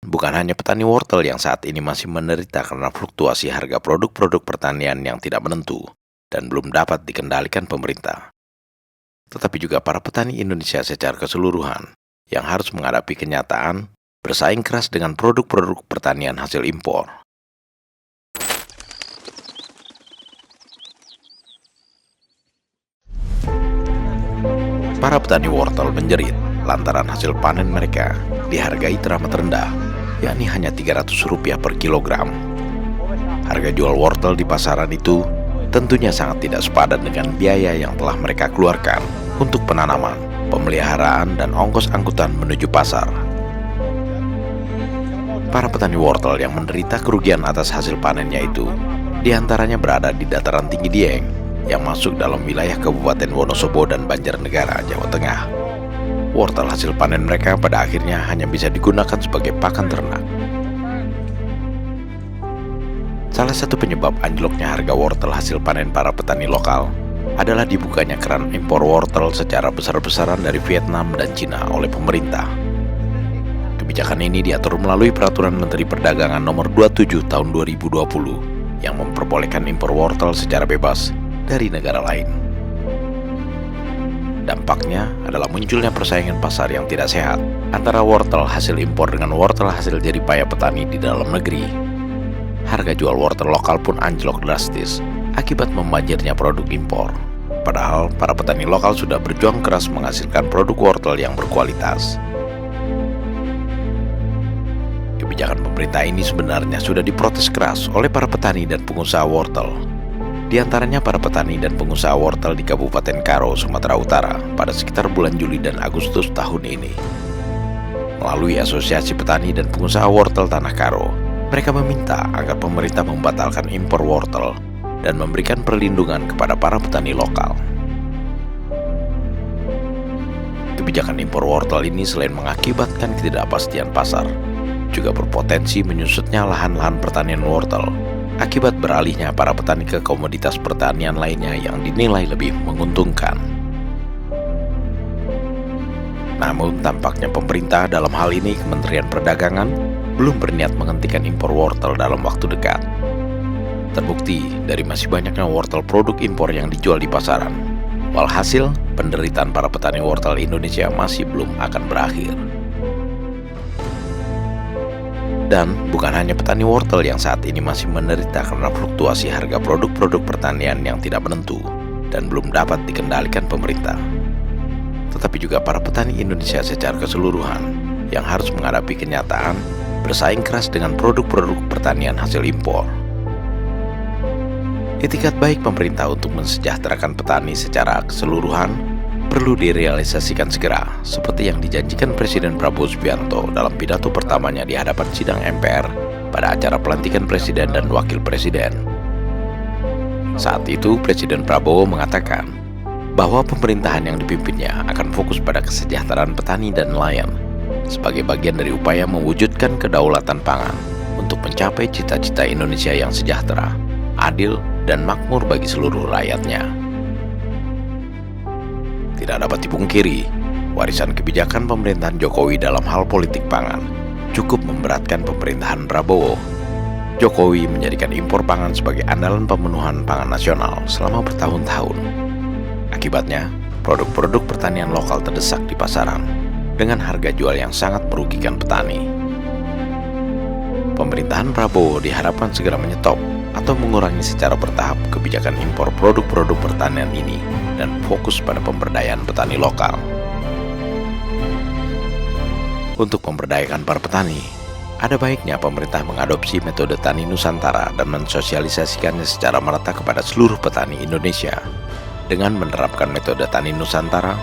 Bukan hanya petani wortel yang saat ini masih menderita karena fluktuasi harga produk-produk pertanian yang tidak menentu dan belum dapat dikendalikan pemerintah, tetapi juga para petani Indonesia secara keseluruhan yang harus menghadapi kenyataan bersaing keras dengan produk-produk pertanian hasil impor. Para petani wortel menjerit lantaran hasil panen mereka dihargai teramat rendah, yakni hanya Rp300 per kilogram. Harga jual wortel di pasaran itu tentunya sangat tidak sepadan dengan biaya yang telah mereka keluarkan untuk penanaman, pemeliharaan, dan ongkos angkutan menuju pasar. Para petani wortel yang menderita kerugian atas hasil panennya itu diantaranya berada di dataran tinggi Dieng yang masuk dalam wilayah Kabupaten Wonosobo dan Banjarnegara, Jawa Tengah. Wortel hasil panen mereka pada akhirnya hanya bisa digunakan sebagai pakan ternak. Salah satu penyebab anjloknya harga wortel hasil panen para petani lokal adalah dibukanya keran impor wortel secara besar-besaran dari Vietnam dan Cina oleh pemerintah. Kebijakan ini diatur melalui Peraturan Menteri Perdagangan Nomor 27 Tahun 2020 yang memperbolehkan impor wortel secara bebas dari negara lain. Dampaknya adalah munculnya persaingan pasar yang tidak sehat antara wortel hasil impor dengan wortel hasil jeripaya petani di dalam negeri. Harga jual wortel lokal pun anjlok drastis akibat membanjirnya produk impor. Padahal para petani lokal sudah berjuang keras menghasilkan produk wortel yang berkualitas. Kebijakan pemerintah ini sebenarnya sudah diprotes keras oleh para petani dan pengusaha wortel. Di antaranya para petani dan pengusaha wortel di Kabupaten Karo, Sumatera Utara pada sekitar bulan Juli dan Agustus tahun ini. Melalui Asosiasi Petani dan Pengusaha Wortel Tanah Karo, mereka meminta agar pemerintah membatalkan impor wortel dan memberikan perlindungan kepada para petani lokal. Kebijakan impor wortel ini selain mengakibatkan ketidakpastian pasar, juga berpotensi menyusutnya lahan-lahan pertanian wortel akibat beralihnya para petani ke komoditas pertanian lainnya yang dinilai lebih menguntungkan. Namun tampaknya pemerintah, dalam hal ini Kementerian Perdagangan, belum berniat menghentikan impor wortel dalam waktu dekat. Terbukti dari masih banyaknya wortel produk impor yang dijual di pasaran. Walhasil, penderitaan para petani wortel Indonesia masih belum akan berakhir. Dan bukan hanya petani wortel yang saat ini masih menderita karena fluktuasi harga produk-produk pertanian yang tidak menentu dan belum dapat dikendalikan pemerintah, tetapi juga para petani Indonesia secara keseluruhan yang harus menghadapi kenyataan bersaing keras dengan produk-produk pertanian hasil impor. Itikat baik pemerintah untuk mensejahterakan petani secara keseluruhan perlu direalisasikan segera, seperti yang dijanjikan Presiden Prabowo Subianto dalam pidato pertamanya di hadapan sidang MPR pada acara pelantikan Presiden dan Wakil Presiden. Saat itu, Presiden Prabowo mengatakan bahwa pemerintahan yang dipimpinnya akan fokus pada kesejahteraan petani dan nelayan sebagai bagian dari upaya mewujudkan kedaulatan pangan untuk mencapai cita-cita Indonesia yang sejahtera, adil, dan makmur bagi seluruh rakyatnya. Tidak dapat dipungkiri, warisan kebijakan pemerintahan Jokowi dalam hal politik pangan cukup memberatkan pemerintahan Prabowo. Jokowi menjadikan impor pangan sebagai andalan pemenuhan pangan nasional selama bertahun-tahun. Akibatnya, produk-produk pertanian lokal terdesak di pasaran dengan harga jual yang sangat merugikan petani. Pemerintahan Prabowo diharapkan segera menyetop atau mengurangi secara bertahap kebijakan impor produk-produk pertanian ini dan fokus pada pemberdayaan petani lokal. Untuk memberdayakan para petani, ada baiknya pemerintah mengadopsi metode tani Nusantara dan mensosialisasikannya secara merata kepada seluruh petani Indonesia. Dengan menerapkan metode tani Nusantara,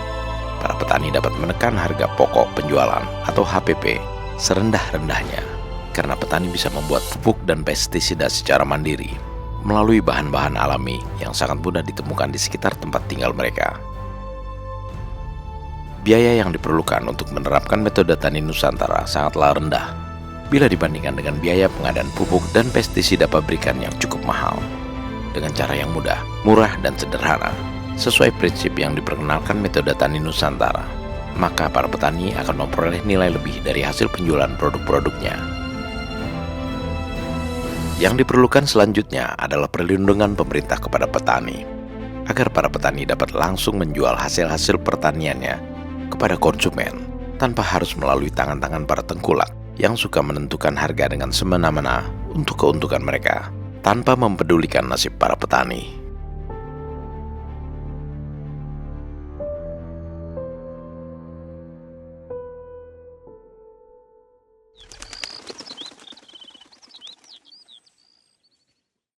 para petani dapat menekan harga pokok penjualan atau HPP serendah-rendahnya, karena petani bisa membuat pupuk dan pestisida secara mandiri melalui bahan-bahan alami yang sangat mudah ditemukan di sekitar tempat tinggal mereka. Biaya yang diperlukan untuk menerapkan metode tani Nusantara sangatlah rendah bila dibandingkan dengan biaya pengadaan pupuk dan pestisida pabrikan yang cukup mahal. Dengan cara yang mudah, murah, dan sederhana, sesuai prinsip yang diperkenalkan metode tani Nusantara, maka para petani akan memperoleh nilai lebih dari hasil penjualan produk-produknya. Yang diperlukan selanjutnya adalah perlindungan pemerintah kepada petani, agar para petani dapat langsung menjual hasil-hasil pertaniannya kepada konsumen tanpa harus melalui tangan-tangan para tengkulak yang suka menentukan harga dengan semena-mena untuk keuntungan mereka tanpa mempedulikan nasib para petani.